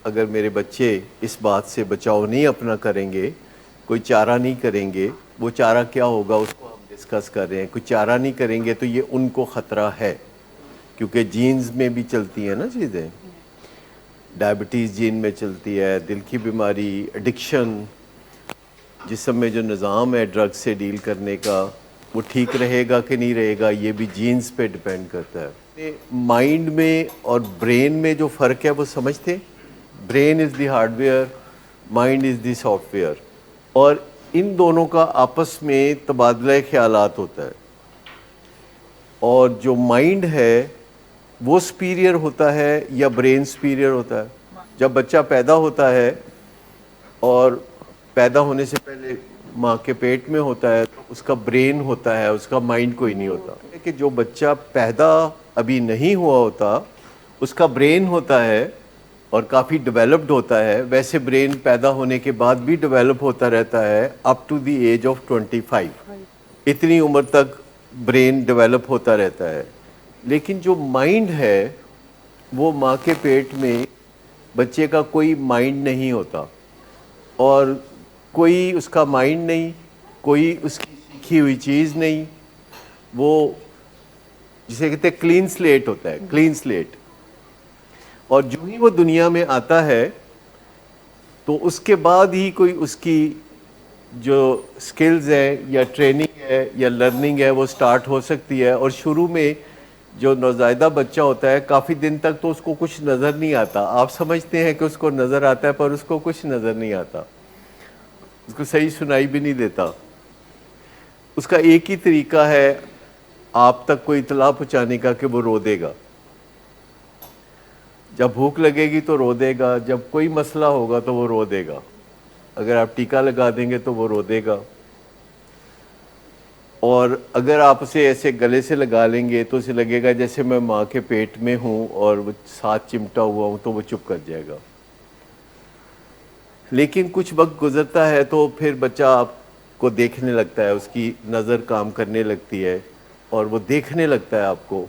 اگر میرے بچے اس بات سے بچاؤ نہیں اپنا کریں گے، کوئی چارہ نہیں کریں گے، وہ چارہ کیا ہوگا اس کو ہم ڈسکس کر رہے ہیں. کوئی چارہ نہیں کریں گے تو یہ ان کو خطرہ ہے، کیونکہ جینز میں بھی چلتی ہیں نا چیزیں. ڈائبٹیز جین میں چلتی ہے، دل کی بیماری، ایڈکشن. جسم میں جو نظام ہے ڈرگ سے ڈیل کرنے کا وہ ٹھیک رہے گا کہ نہیں رہے گا، یہ بھی جینز پہ ڈیپینڈ کرتا ہے. مائنڈ میں اور برین میں جو فرق ہے وہ سمجھتے؟ Brain is the hard where, mind is the soft where, اور ان دونوں کا آپس میں تبادلہ خیالات ہوتا ہے. اور جو مائنڈ ہے وہ سپیریئر ہوتا ہے یا برین سپیریئر ہوتا ہے؟ جب بچہ پیدا ہوتا ہے اور پیدا ہونے سے پہلے ماں کے پیٹ میں ہوتا ہے تو اس کا برین ہوتا ہے، اس کا مائنڈ کوئی نہیں ہوتا. کہ جو بچہ پیدا ابھی نہیں ہوا ہوتا اس کا برین ہوتا ہے اور کافی ڈیولپڈ ہوتا ہے، ویسے برین پیدا ہونے کے بعد بھی ڈیولپ ہوتا رہتا ہے up to the age of 25. اتنی عمر تک برین ڈیولپ ہوتا رہتا ہے. لیکن جو مائنڈ ہے وہ ماں کے پیٹ میں بچے کا کوئی مائنڈ نہیں ہوتا، اور کوئی اس کا مائنڈ نہیں، کوئی اس کی سیکھی ہوئی چیز نہیں. وہ جسے کہتے ہیں کلین سلیٹ ہوتا ہے، کلین سلیٹ. اور جو ہی وہ دنیا میں آتا ہے تو اس کے بعد ہی کوئی اس کی جو سکلز ہے یا ٹریننگ ہے یا لرننگ ہے وہ سٹارٹ ہو سکتی ہے. اور شروع میں جو نوزائیدہ بچہ ہوتا ہے کافی دن تک تو اس کو کچھ نظر نہیں آتا. آپ سمجھتے ہیں کہ اس کو نظر آتا ہے پر اس کو کچھ نظر نہیں آتا، اس کو صحیح سنائی بھی نہیں دیتا. اس کا ایک ہی طریقہ ہے آپ تک کوئی اطلاع پہنچانے کا کہ وہ رو دے گا. جب بھوک لگے گی تو رو دے گا، جب کوئی مسئلہ ہوگا تو وہ رو دے گا. اگر آپ ٹیکا لگا دیں گے تو وہ رو دے گا، اور اگر آپ اسے ایسے گلے سے لگا لیں گے تو اسے لگے گا جیسے میں ماں کے پیٹ میں ہوں اور وہ ساتھ چمٹا ہوا ہوں، تو وہ چپ کر جائے گا. لیکن کچھ وقت گزرتا ہے تو پھر بچہ آپ کو دیکھنے لگتا ہے، اس کی نظر کام کرنے لگتی ہے اور وہ دیکھنے لگتا ہے آپ کو.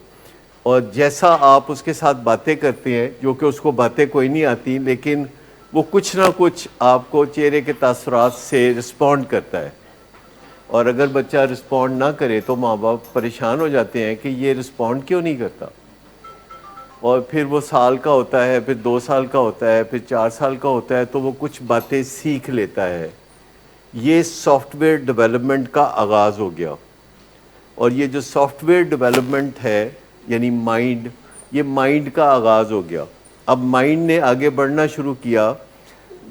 اور جیسا آپ اس کے ساتھ باتیں کرتے ہیں، جو کہ اس کو باتیں کوئی نہیں آتی، لیکن وہ کچھ نہ کچھ آپ کو چہرے کے تاثرات سے رسپونڈ کرتا ہے. اور اگر بچہ رسپونڈ نہ کرے تو ماں باپ پریشان ہو جاتے ہیں کہ یہ رسپونڈ کیوں نہیں کرتا. اور پھر وہ سال کا ہوتا ہے، پھر 2 سال کا ہوتا ہے، پھر 4 سال کا ہوتا ہے تو وہ کچھ باتیں سیکھ لیتا ہے. یہ سافٹ ویئر ڈیولپمنٹ کا آغاز ہو گیا. اور یہ جو سافٹ ویئر ڈیولپمنٹ ہے یعنی مائنڈ، یہ مائنڈ کا آغاز ہو گیا. اب مائنڈ نے آگے بڑھنا شروع کیا،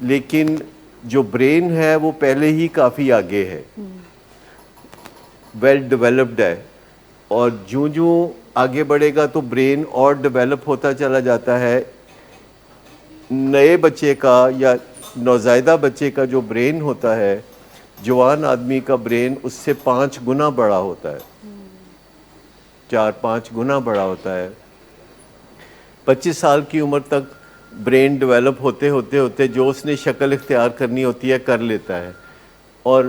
لیکن جو برین ہے وہ پہلے ہی کافی آگے ہے، ویل ڈیولپڈ ہے. اور جوں جوں آگے بڑھے گا تو برین اور ڈیولپ ہوتا چلا جاتا ہے. نئے بچے کا یا نوزائیدہ بچے کا جو برین ہوتا ہے، جوان آدمی کا برین اس سے 5 گنا بڑا ہوتا ہے، 4-5 گنا بڑا ہوتا ہے. 25 سال کی عمر تک برین ڈیولپ ہوتے ہوتے ہوتے جو اس نے شکل اختیار کرنی ہوتی ہے کر لیتا ہے. اور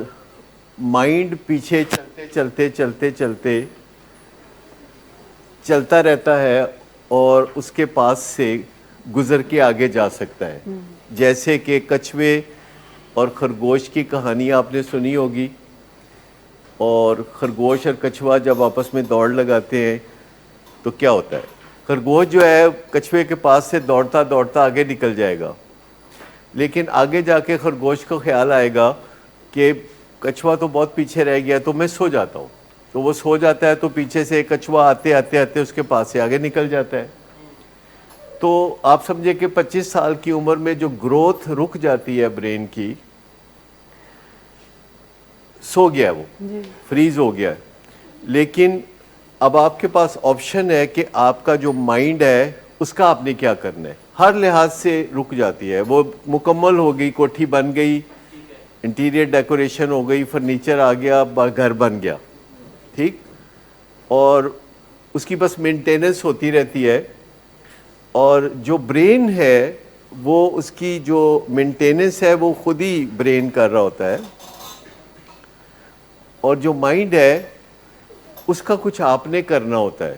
مائنڈ پیچھے چلتے چلتے چلتے چلتے چلتا رہتا ہے اور اس کے پاس سے گزر کے آگے جا سکتا ہے. جیسے کہ کچھوے اور خرگوش کی کہانی آپ نے سنی ہوگی، اور خرگوش اور کچھوا جب آپس میں دوڑ لگاتے ہیں تو کیا ہوتا ہے؟ خرگوش جو ہے کچھوے کے پاس سے دوڑتا دوڑتا آگے نکل جائے گا، لیکن آگے جا کے خرگوش کو خیال آئے گا کہ کچھوا تو بہت پیچھے رہ گیا تو میں سو جاتا ہوں. تو وہ سو جاتا ہے تو پیچھے سے کچھوا آتے آتے آتے اس کے پاس سے آگے نکل جاتا ہے. تو آپ سمجھے کہ 25 سال کی عمر میں جو گروتھ رک جاتی ہے برین کی، سو گیا، وہ فریز ہو گیا. لیکن اب آپ کے پاس آپشن ہے کہ آپ کا جو مائنڈ ہے اس کا آپ نے کیا کرنا ہے. ہر لحاظ سے رک جاتی ہے، وہ مکمل ہو گئی، کوٹھی بن گئی، انٹیریئر ڈیکوریشن ہو گئی، فرنیچر آ گیا، گھر بن گیا، ٹھیک. اور اس کی بس مینٹیننس ہوتی رہتی ہے. اور جو برین ہے وہ اس کی جو مینٹیننس ہے وہ خود ہی برین کر رہا ہوتا ہے. اور جو مائنڈ ہے اس کا کچھ آپ نے کرنا ہوتا ہے.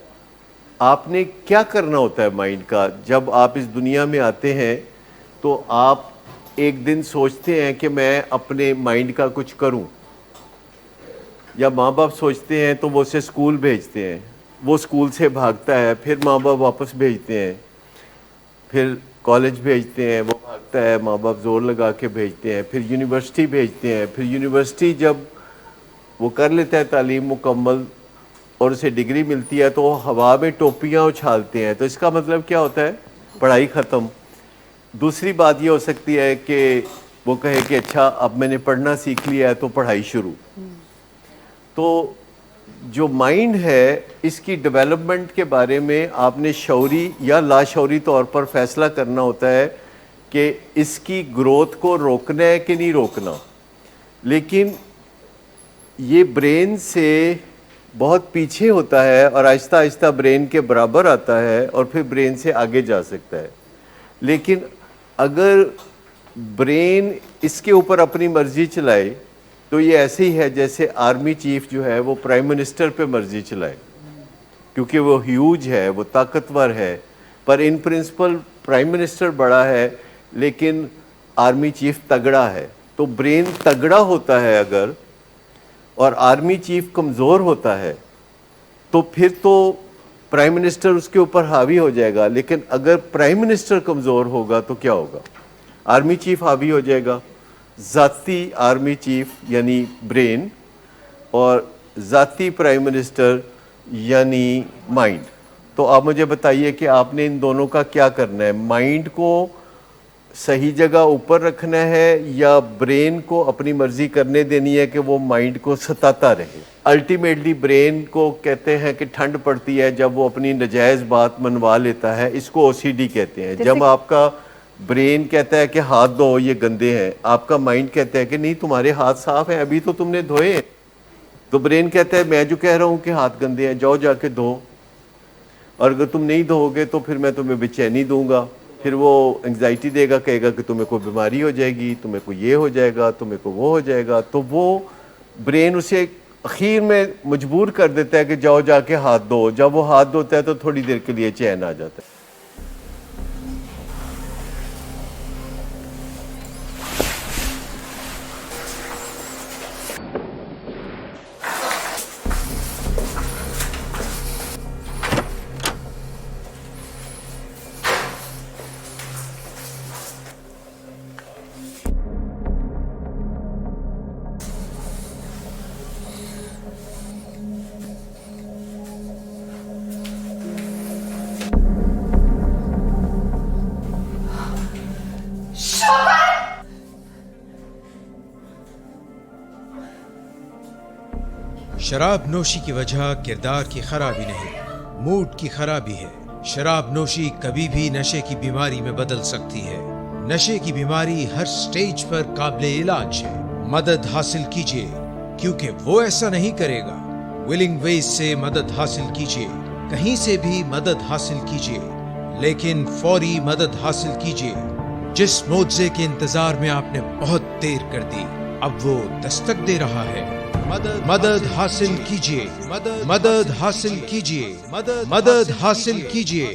آپ نے کیا کرنا ہوتا ہے مائنڈ کا؟ جب آپ اس دنیا میں آتے ہیں تو آپ ایک دن سوچتے ہیں کہ میں اپنے مائنڈ کا کچھ کروں، یا ماں باپ سوچتے ہیں تو وہ اسے اسکول بھیجتے ہیں، وہ اسکول سے بھاگتا ہے، پھر ماں باپ واپس بھیجتے ہیں، پھر کالج بھیجتے ہیں، وہ بھاگتا ہے، ماں باپ زور لگا کے بھیجتے ہیں، پھر یونیورسٹی بھیجتے ہیں، پھر یونیورسٹی جب وہ کر لیتا ہے تعلیم مکمل اور اسے ڈگری ملتی ہے تو وہ ہوا میں ٹوپیاں اچھالتے ہیں. تو اس کا مطلب کیا ہوتا ہے؟ پڑھائی ختم. دوسری بات یہ ہو سکتی ہے کہ وہ کہے کہ اچھا اب میں نے پڑھنا سیکھ لیا ہے تو پڑھائی شروع. تو جو مائنڈ ہے اس کی ڈیولپمنٹ کے بارے میں آپ نے شعوری یا لاشعوری طور پر فیصلہ کرنا ہوتا ہے کہ اس کی گروتھ کو روکنا ہے کہ نہیں روکنا. لیکن یہ برین سے بہت پیچھے ہوتا ہے اور آہستہ آہستہ برین کے برابر آتا ہے اور پھر برین سے آگے جا سکتا ہے. لیکن اگر برین اس کے اوپر اپنی مرضی چلائے تو یہ ایسے ہی ہے جیسے آرمی چیف جو ہے وہ پرائم منسٹر پہ مرضی چلائے، کیونکہ وہ ہیوج ہے، وہ طاقتور ہے، پر ان پرنسپل پرائم منسٹر بڑا ہے لیکن آرمی چیف تگڑا ہے. تو برین تگڑا ہوتا ہے اگر اور آرمی چیف کمزور ہوتا ہے تو پھر تو پرائم منسٹر اس کے اوپر حاوی ہو جائے گا. لیکن اگر پرائم منسٹر کمزور ہوگا تو کیا ہوگا؟ آرمی چیف حاوی ہو جائے گا. ذاتی آرمی چیف یعنی برین اور ذاتی پرائم منسٹر یعنی مائنڈ. تو آپ مجھے بتائیے کہ آپ نے ان دونوں کا کیا کرنا ہے؟ مائنڈ کو صحیح جگہ اوپر رکھنا ہے یا برین کو اپنی مرضی کرنے دینی ہے کہ وہ مائنڈ کو ستاتا رہے؟ الٹیمیٹلی برین کو کہتے ہیں کہ ٹھنڈ پڑتی ہے جب وہ اپنی نجائز بات منوا لیتا ہے. اس کو او سی ڈی کہتے ہیں. جب آپ کا برین کہتا ہے کہ ہاتھ دھو یہ گندے ہیں، آپ کا مائنڈ کہتا ہے کہ نہیں تمہارے ہاتھ صاف ہیں، ابھی تو تم نے دھوئے ہیں. تو برین کہتا ہے میں جو کہہ رہا ہوں کہ ہاتھ گندے ہیں جاؤ جا کے دھو، اور اگر تم نہیں دھو گے تو پھر میں تمہیں بے چینی دوں گا. پھر وہ انگزائٹی دے گا، کہے گا کہ تمہیں کوئی بیماری ہو جائے گی، تمہیں کوئی یہ ہو جائے گا، تمہیں کوئی وہ ہو جائے گا. تو وہ برین اسے اخیر میں مجبور کر دیتا ہے کہ جاؤ جا کے ہاتھ دھو. جب وہ ہاتھ دھوتا ہے تو تھوڑی دیر کے لیے چین آ جاتا ہے. شراب نوشی کی وجہ کردار کی خرابی نہیں، موڈ کی خرابی ہے. شراب نوشی کبھی بھی نشے کی بیماری میں بدل سکتی ہے. نشے کی بیماری ہر سٹیج پر قابل علاج ہے. مدد حاصل کیجیے کیونکہ وہ ایسا نہیں کرے گا. ولنگ ویز سے مدد حاصل کیجیے، کہیں سے بھی مدد حاصل کیجیے، لیکن فوری مدد حاصل کیجیے. جس معجزے کے انتظار میں آپ نے بہت دیر کر دی اب وہ دستک دے رہا ہے. مدد حاصل کیجیے، مدد حاصل کیجیے، مدد حاصل کیجیے.